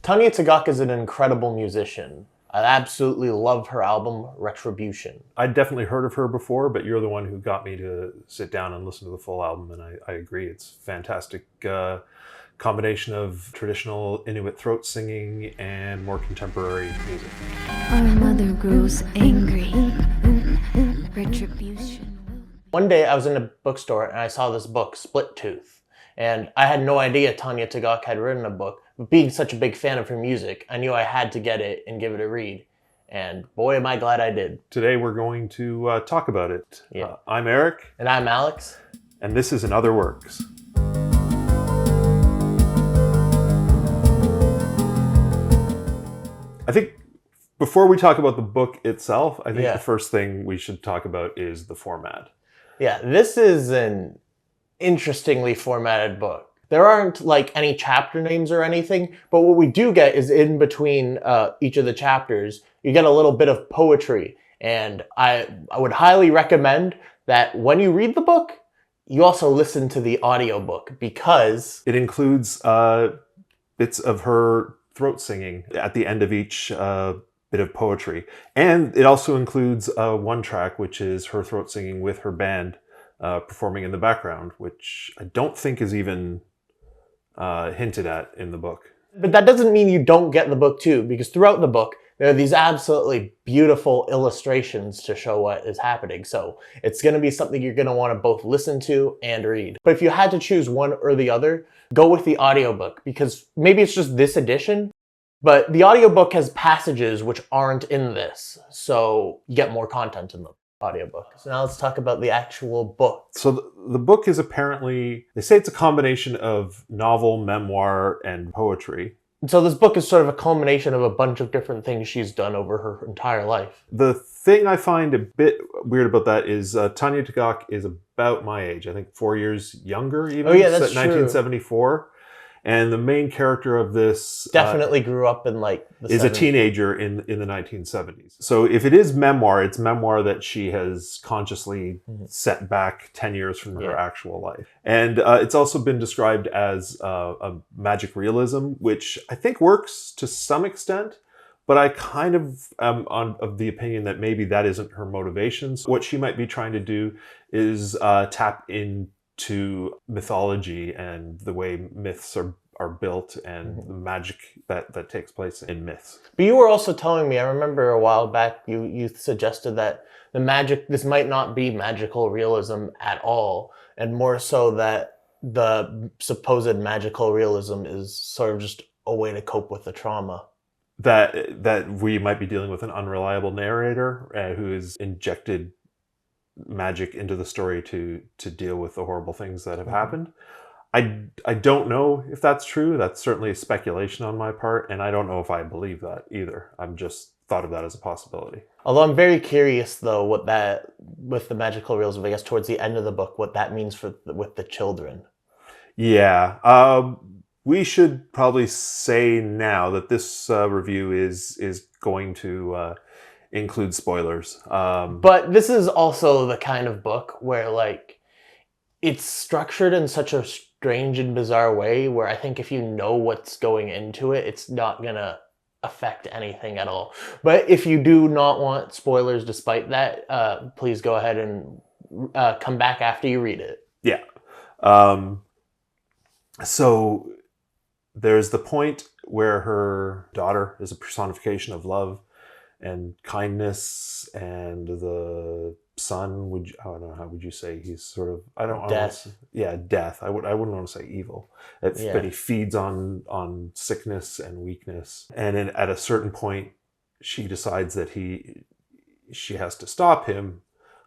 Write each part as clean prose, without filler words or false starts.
Tanya Tagaq is an incredible musician. I absolutely love her album, Retribution. I'd definitely heard of her before, but you're the one who got me to sit down and listen to the full album, and I agree. It's fantastic combination of traditional Inuit throat singing and more contemporary music. Our mother grows angry. Retribution. One day I was in a bookstore and I saw this book, Split Tooth. And I had no idea Tanya Tagaq had written a book. But being such a big fan of her music, I knew I had to get it and give it a read. And boy, am I glad I did. Today we're going to talk about it. Yeah. I'm Eric. And I'm Alex. And this is In Other Works. I think before we talk about the book itself, I think the first thing we should talk about is the format. Yeah, this is an interestingly formatted book. There aren't like any chapter names or anything, but what we do get is in between each of the chapters, you get a little bit of poetry. And I would highly recommend that when you read the book, you also listen to the audiobook because it includes bits of her throat singing at the end of each bit of poetry. And it also includes one track, which is her throat singing with her band performing in the background, which I don't think is even hinted at in the book. But that doesn't mean you don't get the book too, because throughout the book, there are these absolutely beautiful illustrations to show what is happening. So it's going to be something you're going to want to both listen to and read. But if you had to choose one or the other, go with the audiobook, because maybe it's just this edition, but the audiobook has passages which aren't in this. So you get more content in the audiobook. So now let's talk about the actual book. So the book is apparently, they say it's a combination of novel, memoir, and poetry. And so this book is sort of a culmination of a bunch of different things she's done over her entire life. The thing I find a bit weird about that is Tanya Tagaq is about my age. I think 4 years younger even. Oh yeah, that's true. 1974. And the main character of this definitely grew up in like the is 70s. A teenager in the 1970s. So if it is memoir, it's memoir that she has consciously set back 10 years from her actual life. And it's also been described as a magic realism, which I think works to some extent. But I kind of am of the opinion that maybe that isn't her motivations. What she might be trying to do is tap into mythology and the way myths are built and the magic that takes place in myths. But you were also telling me, I remember a while back, you suggested that this might not be magical realism at all, and more so that the supposed magical realism is sort of just a way to cope with the trauma. That we might be dealing with an unreliable narrator who has injected magic into the story to deal with the horrible things that have happened. I don't know if that's true. That's certainly a speculation on my part, and I don't know if I believe that either. I'm just thought of that as a possibility. Although I'm very curious, though, what that, with the magical realism, I guess towards the end of the book, what that means with the children. Yeah. We should probably say now that this review is going to include spoilers. But this is also the kind of book where, like, it's structured in such a strange and bizarre way where I think if you know what's going into it, it's not going to affect anything at all. But if you do not want spoilers despite that, please go ahead and come back after you read it. Yeah. So there's the point where her daughter is a personification of love and kindness, and the son, I don't know, how would you say he's sort of, death. Death. I wouldn't want to say evil. But he feeds on sickness and weakness. And then at a certain point, she decides that she has to stop him.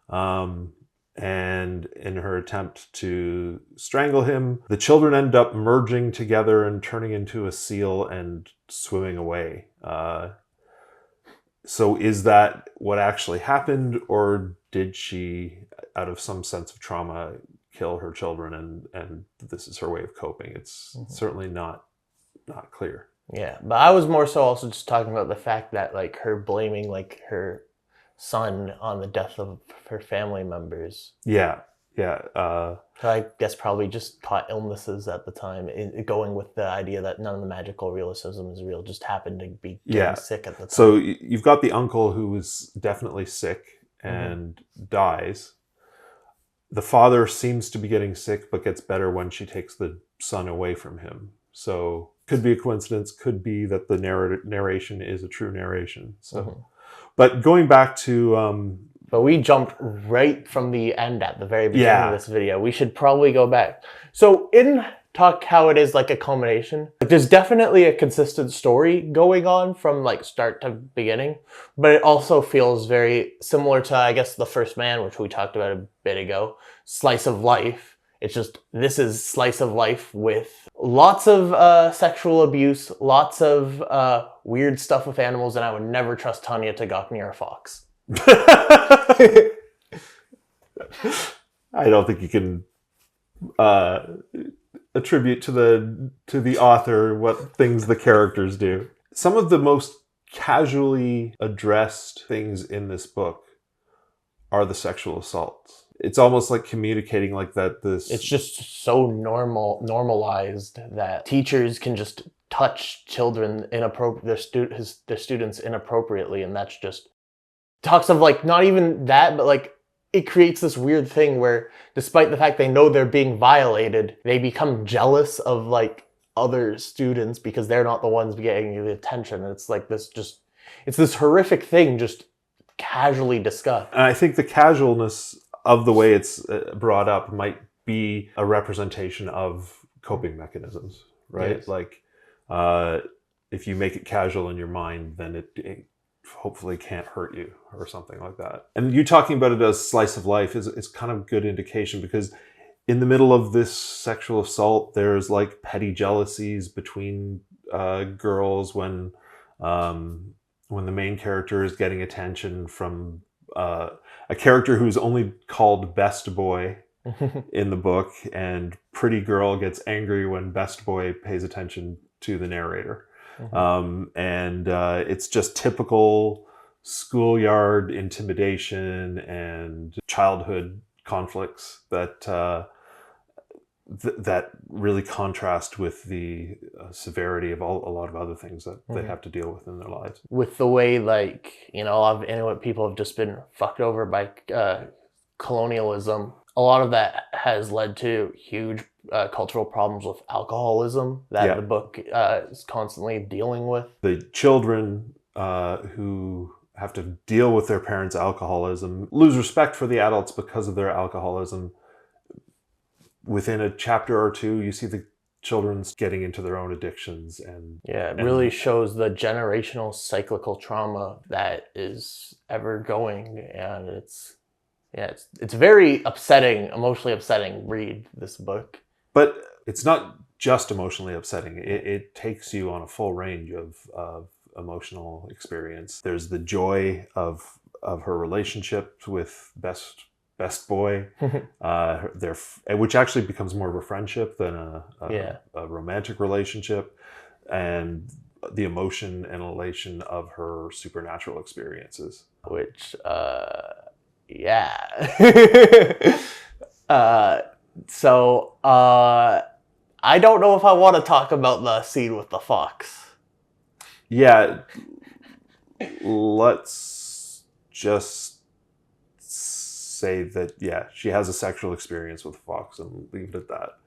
And in her attempt to strangle him, the children end up merging together and turning into a seal and swimming away. So is that what actually happened, or did she, out of some sense of trauma, kill her children and this is her way of coping? It's certainly not clear. Yeah, but I was more so also just talking about the fact that, like, her blaming, like, her son on the death of her family members. Yeah. Yeah. So I guess probably just caught illnesses at the time, going with the idea that none of the magical realism is real, just happened to be getting sick at the time. So you've got the uncle who was definitely sick and dies. The father seems to be getting sick, but gets better when she takes the son away from him. So could be a coincidence, could be that the narration is a true narration. So, but going back to... But we jumped right from the end at the very beginning of this video. We should probably go back. So in Talk How It Is Like a Culmination, there's definitely a consistent story going on from like start to beginning, but it also feels very similar to, I guess, The First Man, which we talked about a bit ago. Slice of life. It's just, this is slice of life with lots of sexual abuse, lots of weird stuff with animals, and I would never trust Tanya Tagaq near a fox. I don't think you can attribute to the author what things the characters do. Some of the most casually addressed things in this book are the sexual assaults. It's almost like communicating like that. It's just so normalized that teachers can just touch children their students inappropriately, and that's just talks of like not even that, but like it creates this weird thing where despite the fact they know they're being violated, they become jealous of like other students because they're not the ones getting the attention. And it's like it's this horrific thing just casually discussed. And I think the casualness of the way it's brought up might be a representation of coping mechanisms, right? Yes. Like if you make it casual in your mind, then it hopefully can't hurt you or something like that. And you talking about it as slice of life is kind of a good indication, because in the middle of this sexual assault, there's like petty jealousies between girls when the main character is getting attention from a character who's only called Best Boy in the book, and Pretty Girl gets angry when Best Boy pays attention to the narrator. It's just typical schoolyard intimidation and childhood conflicts that that really contrast with the severity of a lot of other things that they have to deal with in their lives. With the way, like, a lot of Inuit people have just been fucked over by colonialism. A lot of that has led to huge cultural problems with alcoholism that the book is constantly dealing with. The children who have to deal with their parents' alcoholism lose respect for the adults because of their alcoholism. Within a chapter or two, you see the children getting into their own addictions. It really shows the generational cyclical trauma that is ever going, and it's very upsetting, emotionally upsetting read, this book. But it's not just emotionally upsetting. It takes you on a full range of emotional experience. There's the joy of her relationship with Best Boy, which actually becomes more of a friendship than a romantic relationship, and the emotion and elation of her supernatural experiences. Which, so I don't know if I want to talk about the scene with the fox. Yeah, let's just say that she has a sexual experience with a fox and leave it at that.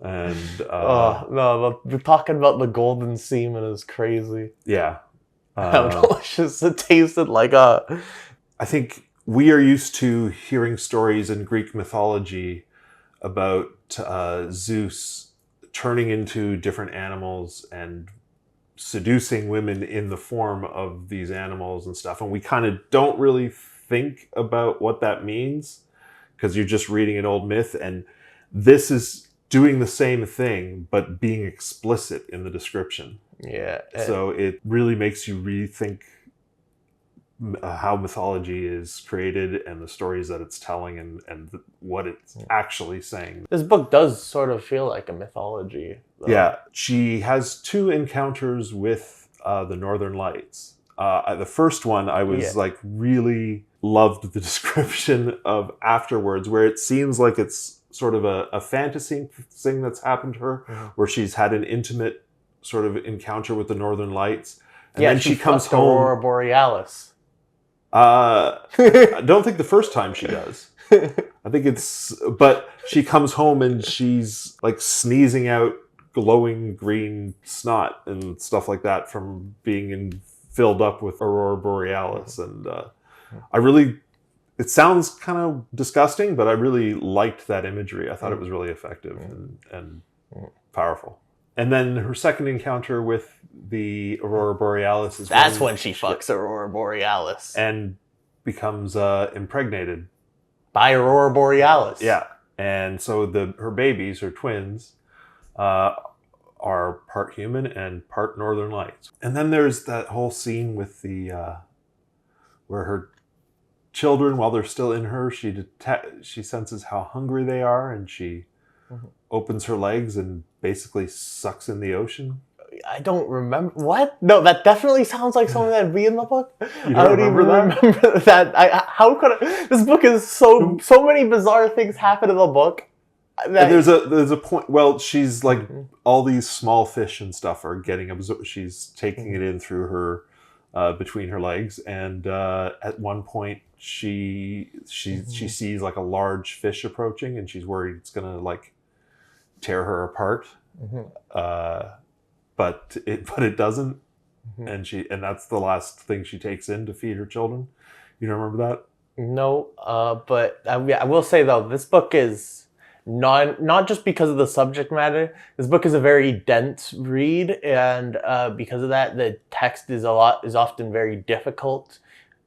And talking about the golden semen is crazy. How delicious it tasted. I think we are used to hearing stories in Greek mythology about Zeus turning into different animals and seducing women in the form of these animals and stuff, and we kind of don't really think about what that means because you're just reading an old myth, and this is doing the same thing but being explicit in the description. So it really makes you rethink how mythology is created and the stories that it's telling and what it's actually saying. This book does sort of feel like a mythology, though. Yeah, she has 2 encounters with the Northern Lights. The first one I was like really loved the description of afterwards, where it seems like it's sort of a fantasy thing that's happened to her, where she's had an intimate sort of encounter with the Northern Lights. And then she comes home. Aurora Borealis. I don't think the first time she does. I think but she comes home and she's like sneezing out glowing green snot and stuff like that from being filled up with Aurora Borealis. And it sounds kind of disgusting, but I really liked that imagery. I thought it was really effective and powerful. And then her second encounter with the Aurora Borealis is that's when she fucks Aurora Borealis and becomes impregnated by Aurora Borealis. Yeah, and so her babies, her twins, are part human and part Northern Lights. And then there's that whole scene with the where her children, while they're still in her, she senses how hungry they are, and she opens her legs and basically sucks in the ocean. I don't remember. What? No, that definitely sounds like something that'd be in the book. You don't remember that? How could I? This book is so many bizarre things happen in the book. There's a point. Well, she's like all these small fish and stuff are getting absorbed. She's taking it in through her between her legs, and at one point she sees like a large fish approaching, and she's worried it's gonna like tear her apart. But it doesn't, and that's the last thing she takes in to feed her children. You don't remember that? No, but I will say though, this book is not just because of the subject matter. This book is a very dense read, and because of that, the text is often very difficult.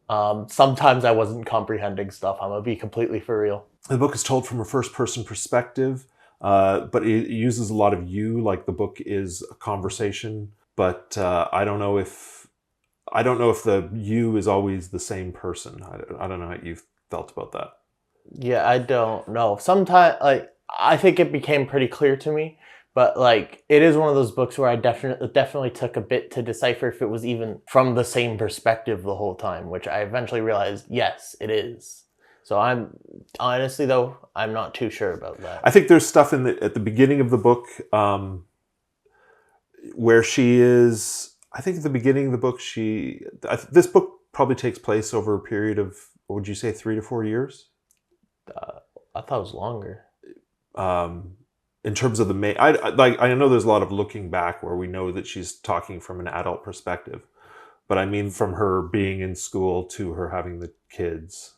Sometimes I wasn't comprehending stuff. I'm gonna be completely for real. The book is told from a first-person perspective. But it uses a lot of you, like the book is a conversation, but I don't know if the you is always the same person. I don't know how you felt about that. Yeah, I don't know. Sometimes, like, I think it became pretty clear to me, but like, it is one of those books where I definitely took a bit to decipher if it was even from the same perspective the whole time, which I eventually realized, yes, it is. So I'm honestly though, I'm not too sure about that. I think there's stuff at the beginning of the book where she is. I think at the beginning of the book, this book probably takes place over a period of, what would you say, 3 to 4 years? I thought it was longer. In terms of the main, I know there's a lot of looking back where we know that she's talking from an adult perspective, but I mean from her being in school to her having the kids.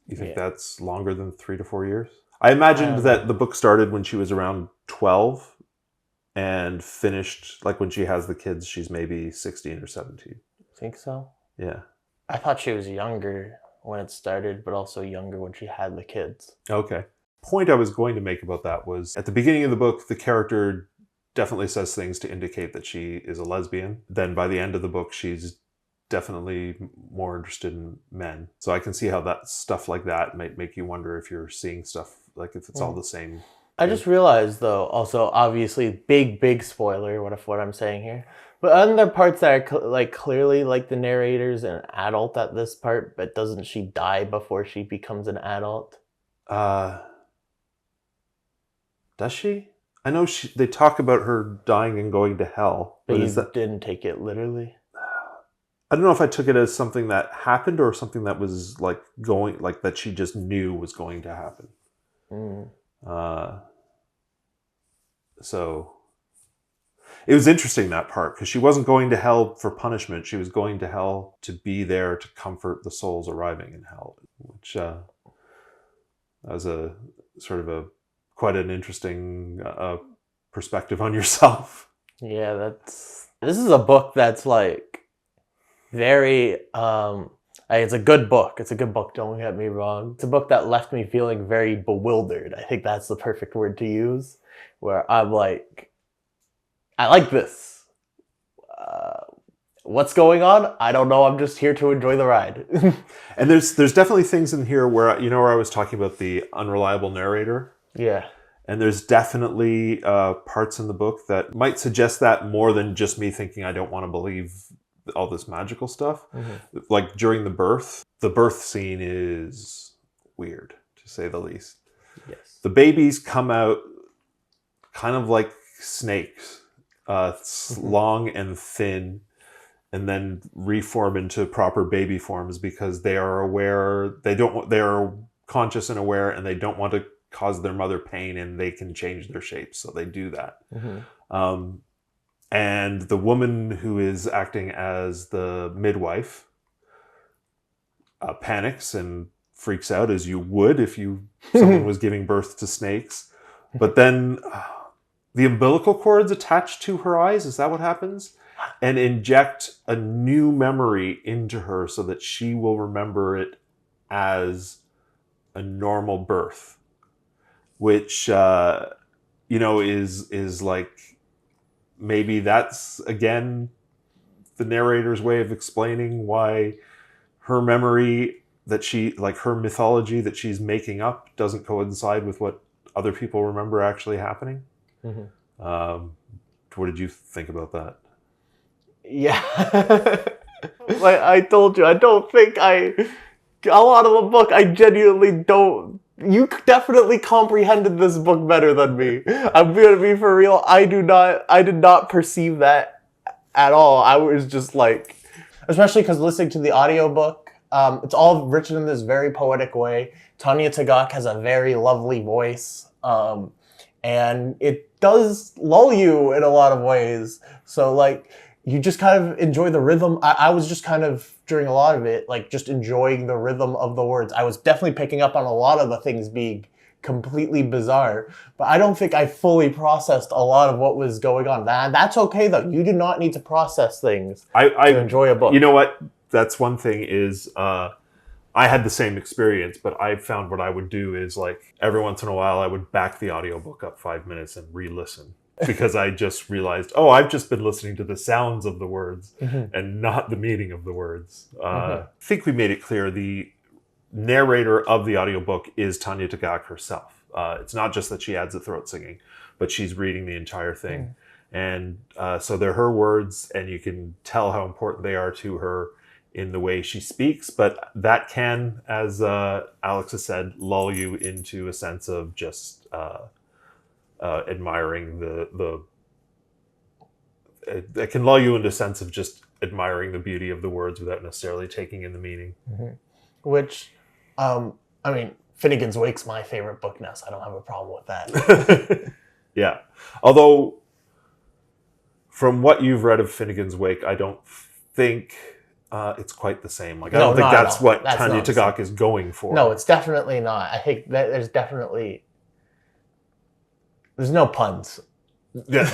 You think that's longer than 3 to 4 years? I imagined that the book started when she was around 12 and finished, like when she has the kids, she's maybe 16 or 17. Think so? Yeah. I thought she was younger when it started, but also younger when she had the kids. Okay. Point I was going to make about that was, at the beginning of the book, the character definitely says things to indicate that she is a lesbian. Then by the end of the book, she's definitely more interested in men. So I can see how that stuff like that might make you wonder if you're seeing stuff, like if it's all the same. I just realized though, also obviously big spoiler, what I'm saying here, but other parts that are like clearly like the narrator's an adult at this part, but doesn't she die before she becomes an adult? Does she? I know they talk about her dying and going to hell. But you didn't take it literally? I don't know if I took it as something that happened or something that was like that she just knew was going to happen. So it was interesting, that part, because she wasn't going to hell for punishment. She was going to hell to be there to comfort the souls arriving in hell, which was a sort of quite an interesting perspective on yourself. Yeah, this is a book that's like very it's a good book. It's a good book, don't get me wrong. It's a book that left me feeling very bewildered. I think that's the perfect word to use, where I'm like, I like this. What's going on? I don't know. I'm just here to enjoy the ride. And there's definitely things in here where, where I was talking about the unreliable narrator. Yeah. And there's definitely parts in the book that might suggest that more than just me thinking I don't want to believe all this magical stuff. Like during the birth scene is weird, to say the least. Yes. The babies come out kind of like snakes, long and thin, and then reform into proper baby forms because they are aware, they are conscious and aware, and they don't want to cause their mother pain, and they can change their shapes, so they do that. And the woman who is acting as the midwife panics and freaks out, as you would if someone was giving birth to snakes. But then the umbilical cords attach to her eyes, is that what happens? And inject a new memory into her so that she will remember it as a normal birth, which is like, maybe that's again the narrator's way of explaining why her memory her mythology that she's making up doesn't coincide with what other people remember actually happening. What did you think about that? Yeah. Like I told you, I don't think a lot of the book, I genuinely don't. You definitely comprehended this book better than me. I'm gonna be for real. I did not perceive that at all. I was just like, especially because listening to the audiobook, it's all written in this very poetic way. Tanya Tagaq has a very lovely voice. And it does lull you in a lot of ways. So like, you just kind of enjoy the rhythm. I was just kind of, during a lot of it, like just enjoying the rhythm of the words. I was definitely picking up on a lot of the things being completely bizarre, but I don't think I fully processed a lot of what was going on. That's okay though. You do not need to process things to enjoy a book. You know what? That's one thing is, I had the same experience, but I found what I would do is like every once in a while I would back the audiobook up 5 minutes and re-listen. Because I just realized, I've just been listening to the sounds of the words and not the meaning of the words. I think we made it clear the narrator of the audiobook is Tanya Tagaq herself. It's not just that she adds the throat singing, but she's reading the entire thing. And so they're her words, and you can tell how important they are to her in the way she speaks. But that can, as Alex has said, lull you into a sense of just... admiring it can lull you into a sense of just admiring the beauty of the words without necessarily taking in the meaning. Which, I mean, Finnegan's Wake's my favorite book now, so I don't have a problem with that. Yeah. Although, from what you've read of Finnegan's Wake, I don't think it's quite the same. Like, I don't think that's what Tanya Tagaq is going for. No, it's definitely not. I think that there's no puns. Yeah.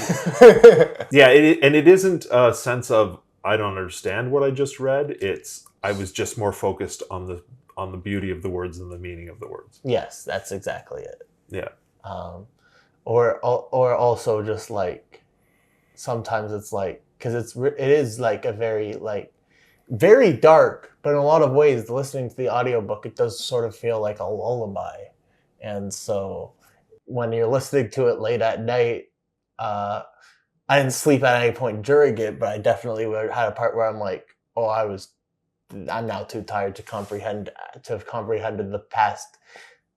Yeah, and it isn't a sense of, I don't understand what I just read. I was just more focused on the beauty of the words and the meaning of the words. Yes, that's exactly it. Yeah. Or also just like, sometimes it's like, because it is like a very like, very dark, but in a lot of ways, listening to the audiobook, it does sort of feel like a lullaby. And so... when you're listening to it late at night, I didn't sleep at any point during it, but I definitely had a part where I'm like, I'm now too tired to have comprehended the past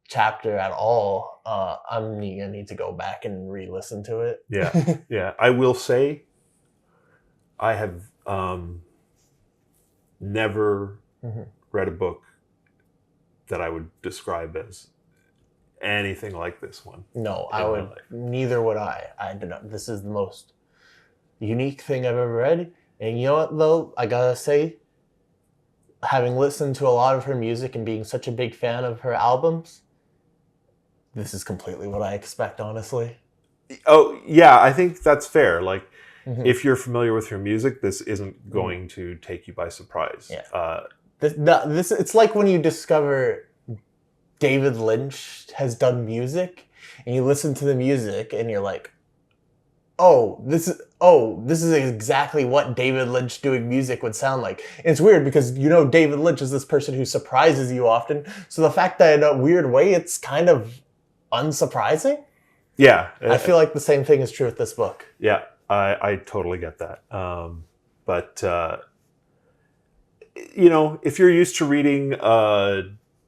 chapter at all. I'm gonna need to go back and re-listen to it. Yeah, yeah. I will say, I have never read a book that I would describe as anything like this one. No, neither would I. I do not. This is the most unique thing I've ever read. And you know what, though? I gotta say, having listened to a lot of her music and being such a big fan of her albums, this is completely what I expect, honestly. Oh, yeah, I think that's fair. Like, if you're familiar with her music, this isn't going to take you by surprise. Yeah. It's like when you discover David Lynch has done music, and you listen to the music, and you're like, this is exactly what David Lynch doing music would sound like. And it's weird because, David Lynch is this person who surprises you often. So the fact that in a weird way, it's kind of unsurprising. Yeah. I feel like the same thing is true with this book. Yeah, I totally get that. But you know, if you're used to reading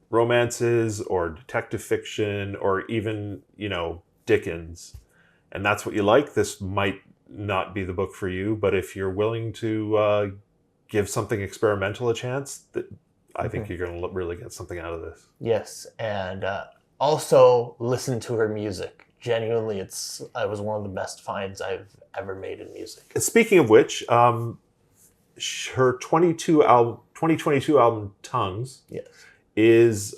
romances or detective fiction or even, you know, Dickens, and that's what you like, this might not be the book for you. But if you're willing to give something experimental a chance, I think you're going to really get something out of this. Yes, and also listen to her music. Genuinely, it was one of the best finds I've ever made in music. Speaking of which, her 2022 album Tongues, Yes, is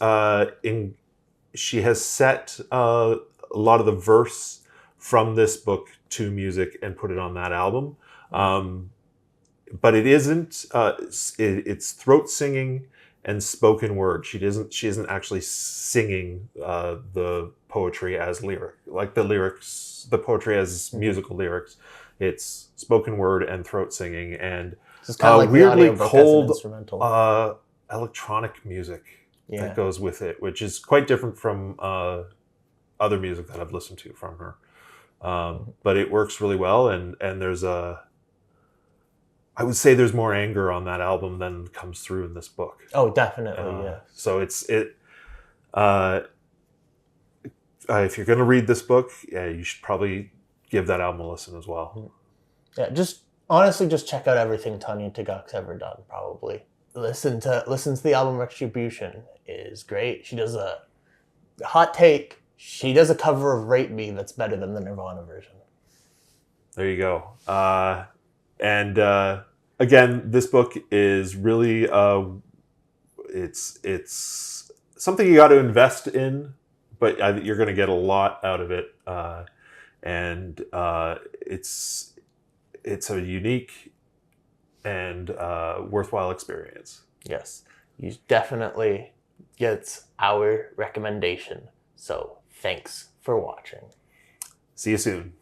she has set a lot of the verse from this book to music and put it on that album. But it isn't. It's throat singing and spoken word. She isn't actually singing the poetry as lyric, like the poetry as musical lyrics. It's spoken word and throat singing, and this is kind of like weirdly the audiobook cold as an instrumental. electronic music Yeah. that goes with it, which is quite different from other music that I've listened to from her. But it works really well, and there's I would say there's more anger on that album than comes through in this book. Oh, definitely, yeah. So if you're going to read this book, you should probably give that album a listen as well. Yeah, honestly, just check out everything Tanya Tagaq's ever done, probably. Listen to the album Retribution is great. She does a hot take. She does a cover of Rape Me that's better than the Nirvana version. There you go. And again, this book is really it's something you got to invest in, but you're going to get a lot out of it. And it's a unique and worthwhile experience. Yes, you definitely get our recommendation. So thanks for watching. See you soon.